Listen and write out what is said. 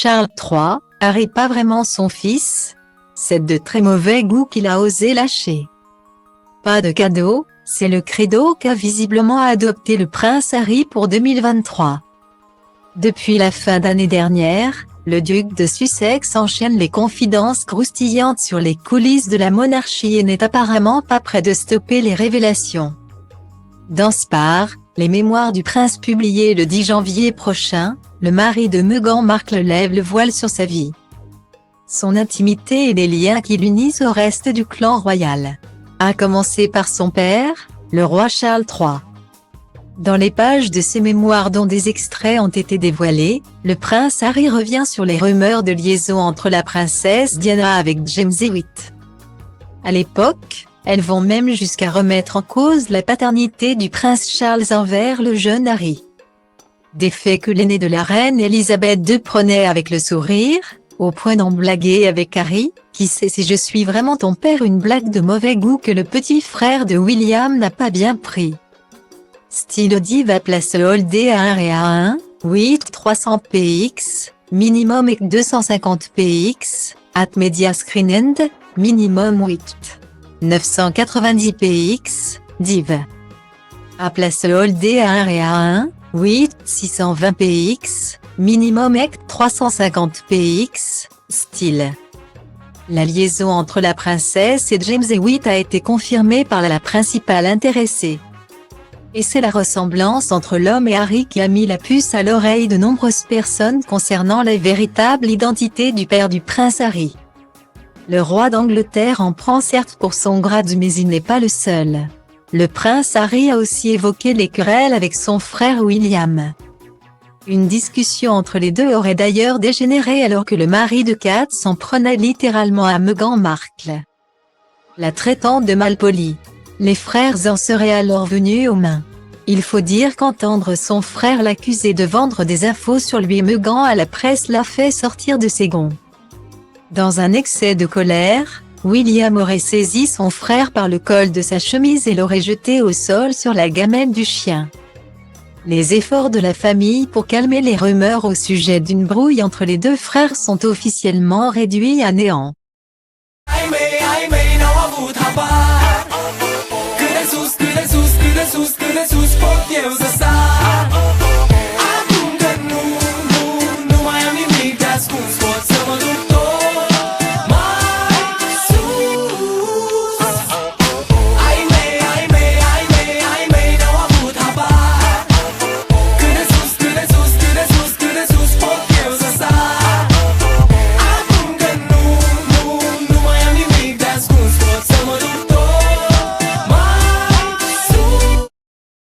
Charles III, Harry pas vraiment son fils? C'est de très mauvais goût qu'il a osé lâcher. Pas de cadeau, c'est le credo qu'a visiblement adopté le prince Harry pour 2023. Depuis la fin d'année dernière, le duc de Sussex enchaîne les confidences croustillantes sur les coulisses de la monarchie et n'est apparemment pas près de stopper les révélations. Dans Spare, les mémoires du prince publiées le 10 janvier prochain, le mari de Meghan Markle lève le voile sur sa vie, son intimité et les liens qui l'unissent au reste du clan royal. À commencer par son père, le roi Charles III. Dans les pages de ses mémoires dont des extraits ont été dévoilés, le prince Harry revient sur les rumeurs de liaison entre la princesse Diana avec James VIII. À l'époque, elles vont même jusqu'à remettre en cause la paternité du prince Charles envers le jeune Harry. Des faits que l'aîné de la reine Elisabeth II prenait avec le sourire, au point d'en blaguer avec Harry, qui sait si je suis vraiment ton père, une blague de mauvais goût que le petit frère de William n'a pas bien pris. Style Diva place Holdé à 1 et à 1, 8 300 px, minimum et 250 px, at media screen end, minimum 8. 990 px, div. À place Holdé à 1 et à 1, 8 620 px, minimum et 350 px, style. La liaison entre la princesse et James VIII a été confirmée par la principale intéressée. Et c'est la ressemblance entre l'homme et Harry qui a mis la puce à l'oreille de nombreuses personnes concernant la véritable identité du père du prince Harry. Le roi d'Angleterre en prend certes pour son grade, mais il n'est pas le seul. Le prince Harry a aussi évoqué les querelles avec son frère William. Une discussion entre les deux aurait d'ailleurs dégénéré alors que le mari de Kate s'en prenait littéralement à Meghan Markle, la traitant de malpolie. Les frères en seraient alors venus aux mains. Il faut dire qu'entendre son frère l'accuser de vendre des infos sur lui, Meghan à la presse, l'a fait sortir de ses gonds. Dans un excès de colère, William aurait saisi son frère par le col de sa chemise et l'aurait jeté au sol sur la gamelle du chien. Les efforts de la famille pour calmer les rumeurs au sujet d'une brouille entre les deux frères sont officiellement réduits à néant. Gdy sus, pod Jezus,